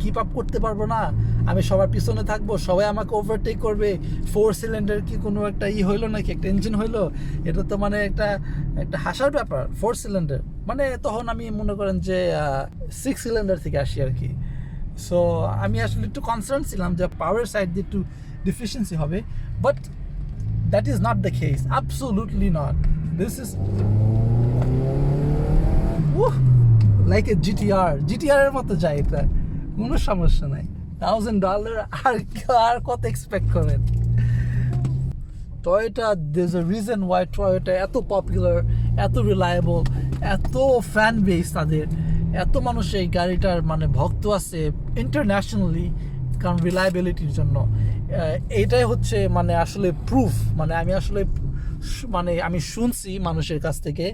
Keep up করতে পারবো না, আমি সবার পিছনে থাকবো, সবাই আমাকে ওভারটেক করবে, 4 সিলিন্ডার কি কোনো একটা হইলো নাকি, একটা ইঞ্জিন হইলো, এটা তো মানে একটা একটা হাসার ব্যাপার। 4 সিলিন্ডার মানে তখন আমি মনে করেন যে 6 সিলিন্ডার থেকে আসি আর কি। সো আমি আসলে একটু কনসার্ন ছিলাম যে পাওয়ার সাইড দিয়ে একটু ডিফিসিয়েন্সি হবে, but that is not the case, absolutely not. This is like a GTR এর মতো যায়, এটা কোনো সমস্যা নাই। $1000 আর কত এক্সপেক্ট করেন? Toyota, there's a reason why Toyota এত পপুলার, এত রিলায়েবল, এত ফ্যান বেস তাদের, এত মানুষ এই গাড়িটার মানে ভক্ত আছে ইন্টারন্যাশনালি, কারণ রিলায়েবিলিটির জন্য। এইটাই হচ্ছে মানে আসলে প্রুফ। মানে আমি আসলে মানে আমি শুনছি মানুষের কাছ থেকে,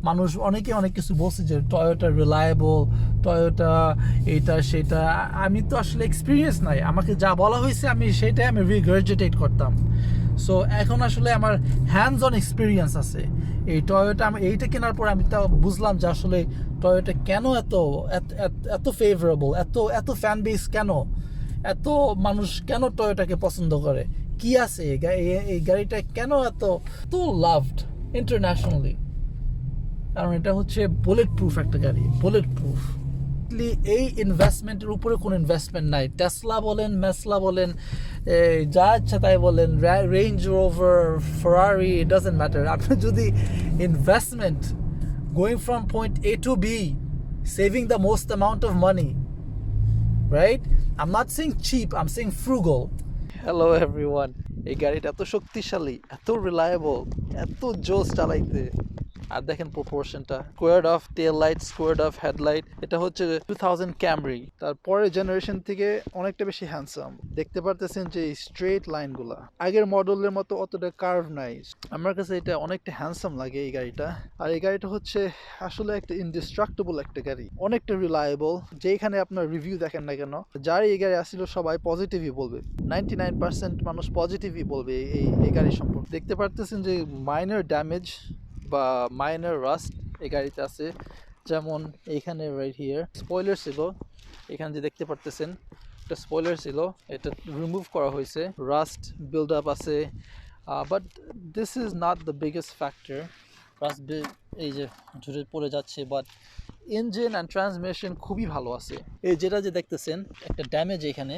মানুষ অনেকে অনেক কিছু বলছে যে টয়োটা রিলায়েবল, টয়োটা এইটা সেটা। আমি তো আসলে এক্সপিরিয়েন্স নাই, আমাকে যা বলা হয়েছে আমি সেটাই আমি রিগার্জিটেট করতাম। সো এখন আসলে আমার হ্যান্ডস অন এক্সপিরিয়েন্স আছে এই টয়োটা। আমি এইটা কেনার পর আমি তা বুঝলাম যে আসলে টয়োটা কেন এত এত ফেভারেবল, এত ফ্যান বেস কেন, এত মানুষ কেন টয়োটাকে পছন্দ করে, কি আছে এই গাড়িটা কেন এত লাভড ইন্টারন্যাশনালি? কারণ এটা হচ্ছে বুলেট প্রুফ একটা গাড়ি, বুলেট প্রুফ। এই ইনভেস্টমেন্টের উপরে কোনো ইনভেস্টমেন্ট নাই। টেসলা বলেন, মেসলা বলেন, যা ইচ্ছা তাই বলেন, Range Rover, Ferrari, it doesn't matter. আপনি যদি investment going from point A to B, saving the most amount of money, right? I'm not saying cheap, I'm saying frugal. Hello everyone. এই গাড়িটা এত শক্তিশালী, এত রিলায়েবল, এত জোস চালাইতে। আর দেখেন প্রপোর্শনটা, squared of tail light, squared of headlight. এটা হচ্ছে 2000 ক্যামরি, তারপরের জেনারেশন থেকে অনেকটা বেশি হ্যান্ডসাম। দেখতে পারতেছেন যে স্ট্রেট লাইনগুলা আগের মডেলের মতো অতটা কার্ভ নাই। আমার কাছে এটা অনেকটা হ্যান্ডসাম লাগে এই গাড়িটা। আর এই গাড়িটা হচ্ছে আসলে একটা ইনডিস্ট্রাক্টেবল একটা গাড়ি, অনেকটা রিলায়েবল। যেখানে আপনার রিভিউ দেখেন না কেন, যার এই গাড়ি আসছিল সবাই পজিটিভই বলবে, 99% মানুষ পজিটিভই বলবে এই গাড়ি সম্পর্কে। দেখতে পারতেছেন যে মাইনর ড্যামেজ বা মাইনর রাস্ট এই গাড়িতে আছে। যেমন এইখানে রাইট হিয়ার স্পয়লার ছিল, এখানে যে দেখতে পারতেছেন একটা স্পয়লার ছিল, এটা রিমুভ করা হয়েছে, রাস্ট বিল্ড আপ আছে। But this is not the biggest factor. Rust এই যে ঝুড়ে পড়ে যাচ্ছে, বাট ইঞ্জিন অ্যান্ড ট্রান্সমিশন খুবই ভালো আছে। এই যেটা যে দেখতেছেন একটা ড্যামেজ এখানে,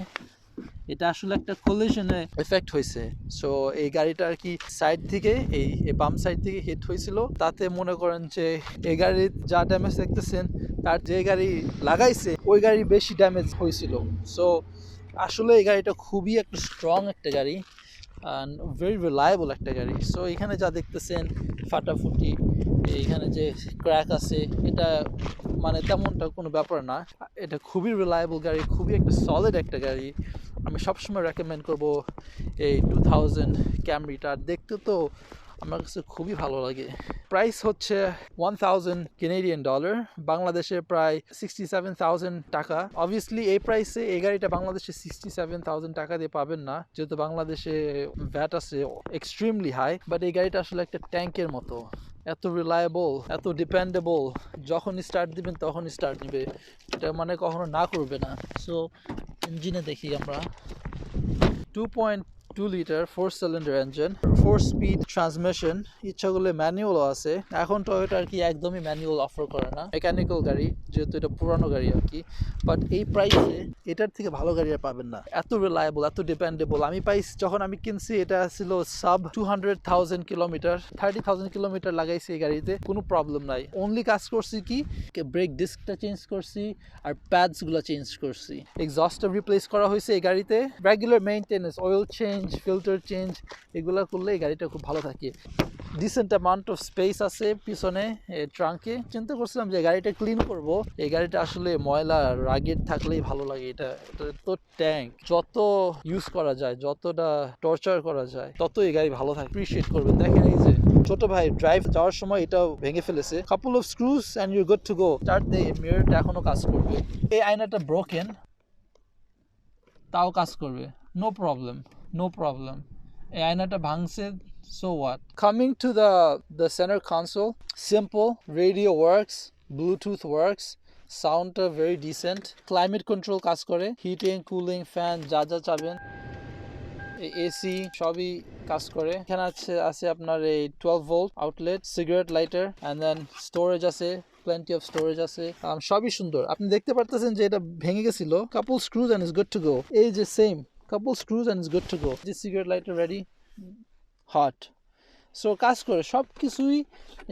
এটা আসলে একটা কোলিশনে এফেক্ট হয়েছে। সো এই গাড়িটা আর কি সাইড থেকে এই বাম সাইড থেকে হিট হয়েছিল, তাতে মনে করেন যে এই গাড়ির যা ড্যামেজ দেখতেছেন তার যে গাড়ি লাগাইছে ওই গাড়ি বেশি ড্যামেজ হয়েছিল। সো আসলে এই গাড়িটা খুবই একটা স্ট্রং একটা গাড়ি অ্যান্ড ভেরি রিলায়েবল একটা গাড়ি। সো এখানে যা দেখতেছেন ফাটাফুটি, এইখানে যে ক্র্যাক আছে, এটা মানে তেমনটা কোনো ব্যাপার না। এটা খুবই রিলায়েবল গাড়ি, খুবই একটা সলিড একটা গাড়ি। আমি সবসময় রেকমেন্ড করব এই 2000 ক্যামরিটা। দেখতে তো আমার কাছে খুবই ভালো লাগে। প্রাইস হচ্ছে $1000 Canadian, বাংলাদেশে প্রায় 67,000 টাকা। অবভিয়াসলি এই প্রাইসে এই গাড়িটা বাংলাদেশে 67,000 টাকা দিয়ে পাবেন না, যেহেতু বাংলাদেশে ভ্যাট আছে এক্সট্রিমলি হাই। বাট এই গাড়িটা আসলে একটা ট্যাঙ্কের মতো, এত রিলায়েবল, এত ডিপেন্ডেবল, যখন স্টার্ট দিবেন তখন স্টার্ট নেবে, এটা মানে কখনো না করবে না। সো ইঞ্জিনে দেখি আমরা, 2.2 litre 4 cylinder engine, 4 speed transmission, ইচ্ছা করলে ম্যানুয়ালও আছে। এখন টয়োটা আর কি একদমই ম্যানুয়াল অফার করে না, মেকানিক্যাল গাড়ি, যেহেতু এটা পুরানো গাড়ি আর কি। বাট এই প্রাইসে এটার থেকে ভালো গাড়ি আর পাবেন না, এত রিলায়েবল, এত ডিপেন্ডেবল। আমি পাইছি যখন আমি কিনছি, এটা ছিল সাব 200,000 কিলোমিটার, 30,000 কিলোমিটার লাগাইছি এই গাড়িতে, কোনো প্রবলেম নাই। অনলি কাজ করছি কি, ব্রেক ডিস্কটা চেঞ্জ করছি আর প্যাডসগুলো চেঞ্জ করছি, এক্সস্টটা রিপ্লেস করা হয়েছে এই গাড়িতে। Regular maintenance, oil change, filter change, এগুলো করলে এই গাড়িটা খুব ভালো থাকে। ডিসেন্ট অ্যামাউন্ট অফ স্পেস আছে পিছনে ট্রাঙ্কে। চিন্তা করছিলাম যে গাড়িটা ক্লিন করব, এই গাড়িটা আসলে ময়লা রাগের থাকলেই ভালো লাগে। এটা তো ট্যাঙ্ক যত ইউজ করা যায়, যতটা টর্চার করা যায়, তত এই গাড়ি ভালো থাকে, অ্যাপ্রিশিয়েট করবেন। দেখেন এই যে ছোট ভাই ড্রাইভ যাওয়ার সময় এটাও ভেঙে ফেলেছে, couple of screws and you good to go. Start দে, মিররটা এখনো কাজ করবে। এই আয়নাটা ব্রোকেন, তাও কাজ করবে, নো প্রবলেম, নো প্রবলেম। এই আয়নাটা ভাঙছে, so what? Coming to the center console, simple, radio works, Bluetooth works, সাউন্ডটা ভেরি ডিসেন্ট, ক্লাইমেট কন্ট্রোল কাজ করে, হিটিং কুলিং ফ্যান যা যা চাবেন, এসি সবই কাজ করে। এখানে আছে আপনার এই 12 volt outlet, cigarette lighter, and then storage আছে, plenty of storage আছে, সবই সুন্দর। আপনি দেখতে পারতেছেন যে এটা ভেঙে গেছিল, couple screws and is good to go। এই যে same couple screws and is good to go। যে cigarette lighter ready, hot. So কাজ করে, সব কিছুই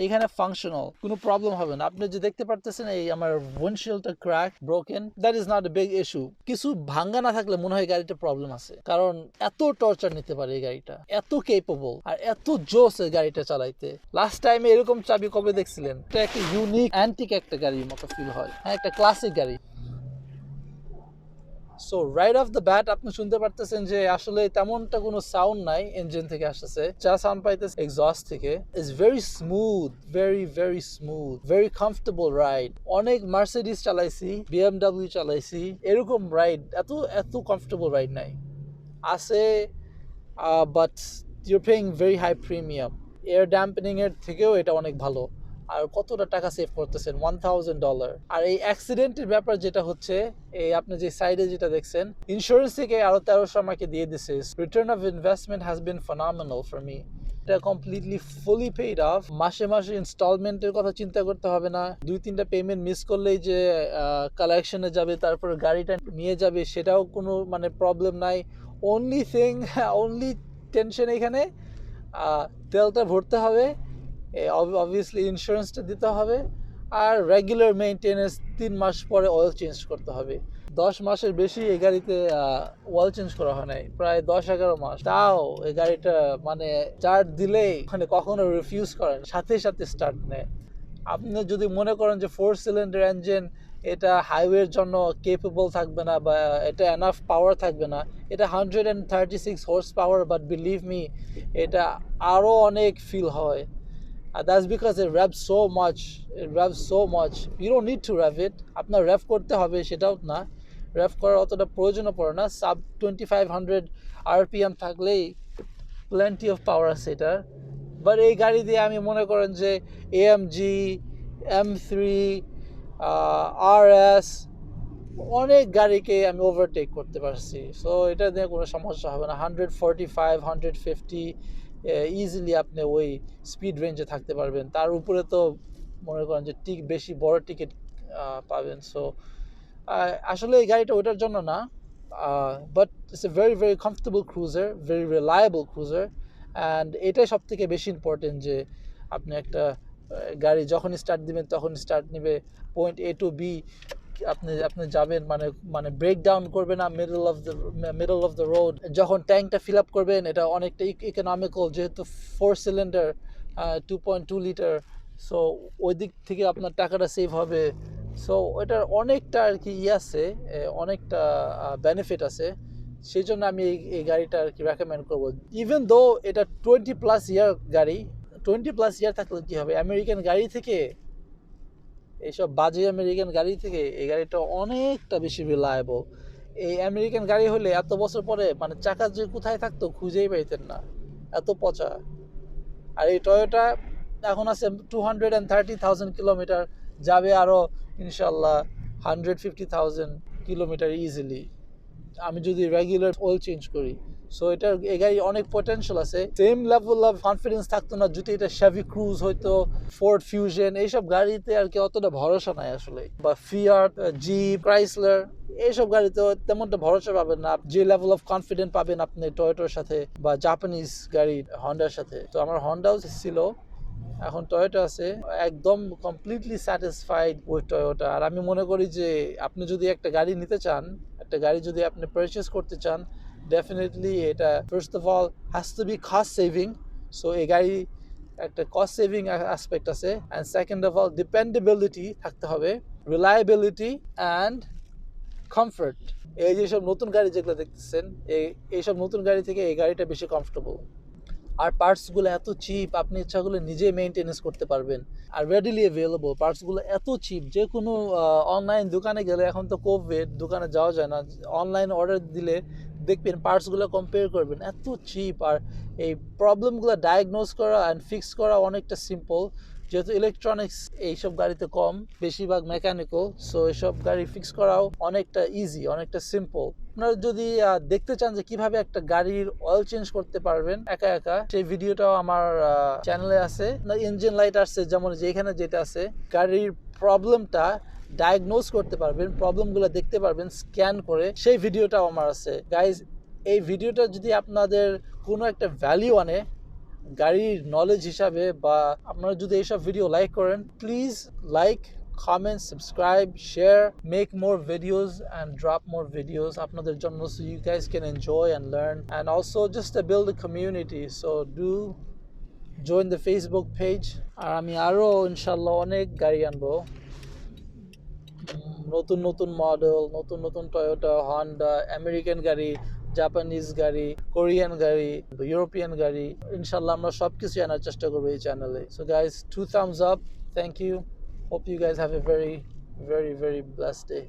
এখানে ফাংশনাল, কোনো প্রবলেম হবে না। আপনি যে দেখতে পারতেছেন এই আমার উইন্ডশিল্ডটা crack broken, that is not a big issue. কিছু ভাঙ্গা না থাকলে মনে হয় গাড়িটা প্রবলেম আছে, কারণ এত টর্চার নিতে পারে এই গাড়িটা, এত কেপেবল আর এত জোস এই গাড়িটা চালাইতে। লাস্ট টাইমে এরকম চাবি কবে দেখছিলেন? এটা একটা ইউনিক অ্যান্টিক একটা গাড়ির মতো ফিল হয়, হ্যাঁ একটা ক্লাসিক গাড়ি। So right of the bat আপনি শুনতে পারতেছেন যে আসলে তেমনটা কোনো সাউন্ড নাই ইঞ্জিন থেকে আসতেছে, যা সাউন্ড পাইতেছে এক্সস্ট থেকে। It's very smooth, very smooth, very comfortable ride. অনেক মার্সিডিজ চালাইছি, বিএমডাব্লিউ চালাইছি, এরকম রাইড এত কমফোর্টেবল রাইড নাই। আছে but your paying very high premium. Air dampening এর থেকেও এটা অনেক ভালো। আর কতটা টাকা সেভ করতেছেন, $1000। আর এই অ্যাক্সিডেন্টের ব্যাপার যেটা হচ্ছে, এই আপনি যে সাইডে যেটা দেখছেন, ইন্স্যুরেন্স থেকে আরো 1300 আমাকে দিয়ে দিছে। Return of investment has been phenomenal for me. এটা কমপ্লিটলি ফুলি পেইড অফ। মাসে মাসে ইনস্টলমেন্টের কথা চিন্তা করতে হবে না। 2-3টা পেমেন্ট মিস করলেই যে কালেকশনে যাবে, তারপর গাড়িটা নিয়ে যাবে, সেটাও কোনো মানে প্রবলেম নাই। অনলি টেনশন এখানে তেলটা ভরতে হবে, অবভিয়াসলি ইন্স্যুরেন্সটা দিতে হবে, আর রেগুলার মেইনটেনেন্স 3 মাস পরে অয়েল চেঞ্জ করতে হবে। 10 মাসের বেশি এই গাড়িতে অয়েল চেঞ্জ করা হয় নাই, প্রায় 10-11 মাস। তাও এই গাড়িটা মানে স্টার্ট দিলেই মানে কখনো রিফিউজ করেন, সাথে সাথে স্টার্ট নেয়। আপনি যদি মনে করেন যে 4 সিলিন্ডার ইঞ্জিন এটা হাইওয়ের জন্য কেপেবল থাকবে না বা এটা এনাফ পাওয়ার থাকবে না, এটা 136 horse power, but believe me এটা আরও অনেক ফিল হয়। That's because it revs so much. It revs so much. You don't need to rev it. আপনার rev করতে হবে সেটাও না, rev করার অতটা প্রয়োজনও পড়ে না। সাব 2500 RPM থাকলেই plenty of power আছে এটা। বাট এই গাড়ি দিয়ে আমি মনে করেন যে AMG M3 RS অনেক গাড়িকে আমি ওভারটেক করতে পারছি। সো এটা দিয়ে কোনো সমস্যা হবে না। 145 150 ইজিলি আপনি ওই স্পিড রেঞ্জে থাকতে পারবেন। তার উপরে তো মনে করেন যে বেশি বড় টিকিট পাবেন। সো আসলে এই গাড়িটা ওটার জন্য না, but it's a very comfortable cruiser, very reliable cruiser. And এটাই সব থেকে বেশি ইম্পর্টেন্ট যে আপনি একটা গাড়ি যখন স্টার্ট দিবেন তখন স্টার্ট নেবে, পয়েন্ট A to B আপনি যাবেন, মানে ব্রেক ডাউন করবে না মিডল অফ দ্য রোড। যখন ট্যাঙ্কটা ফিল আপ করবেন এটা অনেকটা ইকোনমিক্যাল, যেহেতু 4 সিলিন্ডার 2.2 লিটার। সো ওই দিক থেকে আপনার টাকাটা সেভ হবে। সো ওইটার অনেকটা আর কি আছে, অনেকটা বেনিফিট আছে। সেই জন্য আমি এই গাড়িটা আর কি রেকমেন্ড করবো। ইভেন দো এটা 20+ ইয়ার গাড়ি, 20+ ইয়ার থাকলে কী হবে, আমেরিকান গাড়ি থেকে, এইসব বাজে আমেরিকান গাড়ি থেকে এই গাড়িটা অনেকটা বেশি রিলায়েবল। এই আমেরিকান গাড়ি হলে এত বছর পরে মানে চাকা যে কোথায় থাকতো খুঁজেই পাইতেন না, এত পচা। আর এই টয়োটা এখন আছে 230,000 কিলোমিটার, যাবে আরও ইনশাল্লাহ 150,000 কিলোমিটার ইজিলি আমি যদি রেগুলার অয়েল চেঞ্জ করি। সো এটার এই গাড়ি অনেক পটেনশিয়াল আছে। সেম লেভেল অফ কনফিডেন্স থাকতো না যদি এটা শেভি ক্রুজ হইতো, ফোর্ড ফিউশন, এইসব গাড়িতে আর কি অতটা ভরসা নাই আসলে, বা ফিয়াট, জিপ, ক্রাইসলার, এইসব গাড়িতে তেমনটা ভরসা পাবেন না যে লেভেল অফ কনফিডেন্ট পাবেন আপনি টয়োটার সাথে বা জাপানিজ গাড়ি হন্ডার সাথে। তো আমার হন্ডাও ছিল, এখন টয়োটা আছে, একদম কমপ্লিটলি স্যাটিসফাইড উইথ টয়োটা। আর আমি মনে করি যে আপনি যদি একটা গাড়ি নিতে চান, একটা গাড়ি যদি আপনি পারচেস করতে চান, ডেফিনেটলি এটা first of all has to be cost saving. So এই গাড়ি একটা কস্ট সেভিং অ্যাসপেক্ট আছে। And second of all dependability থাকতে হবে, রিলায়েবিলিটি অ্যান্ড কমফর্ট। এই যেসব নতুন গাড়ি যেগুলো দেখতেছেন, এইসব নতুন গাড়ি থেকে এই গাড়িটা বেশি কমফোর্টেবল। আর পার্টসগুলো এত চিপ, আপনি ইচ্ছাগুলো নিজে মেনটেনেন্স করতে পারবেন, আর রেডিলি অ্যাভেলেবল। পার্টসগুলো এত চিপ, যে কোনো অনলাইন দোকানে গেলে, এখন তো কোভিড দোকানে যাওয়া যায় না, অনলাইন অর্ডার দিলে দেখবেন পার্টসগুলো কম্পেয়ার করবেন, এত চিপ। আর এই প্রবলেমগুলো ডায়াগনোজ করা অ্যান্ড ফিক্স করা অনেকটা সিম্পল। যেহেতু ইলেকট্রনিক্স এইসব গাড়িতে কম, বেশিরভাগ মেকানিক্যাল, সো এইসব গাড়ি ফিক্স করাও অনেকটা ইজি, অনেকটা সিম্পল। আপনারা যদি দেখতে চান যে কিভাবে একটা গাড়ির অয়েল চেঞ্জ করতে পারবেন একা একা, সেই ভিডিওটাও আমার চ্যানেলে আছে। ইঞ্জিন লাইট আসছে যেমন যে এখানে যেটা আছে, গাড়ির প্রবলেমটা ডায়াগনোজ করতে পারবেন, প্রবলেমগুলো দেখতে পারবেন স্ক্যান করে, সেই ভিডিওটাও আমার আছে। গাইজ, এই ভিডিওটা যদি আপনাদের কোনো একটা ভ্যালিউ আনে গাড়ির নলেজ হিসাবে, বা আপনারা যদি এইসব ভিডিও লাইক করেন, please like, comment, subscribe, share, make more videos and drop more videos আপনাদের জন্য, so you guys can enjoy and learn, and also just to build a community. So do join the Facebook page. আর আমি আরো ইনশাল্লাহ অনেক গাড়ি আনবো, নতুন নতুন মডেল, নতুন নতুন টয়োটা, হন্ডা, আমেরিকান গাড়ি, জাপানিজ গাড়ি, কোরিয়ান গাড়ি, ইউরোপিয়ান গাড়ি, ইনশাল্লাহ আমরা সব কিছু আনার চেষ্টা করবো এই চ্যানেলে। So guys, 2 thumbs up, thank you, hope you guys have a very, very, very blessed day.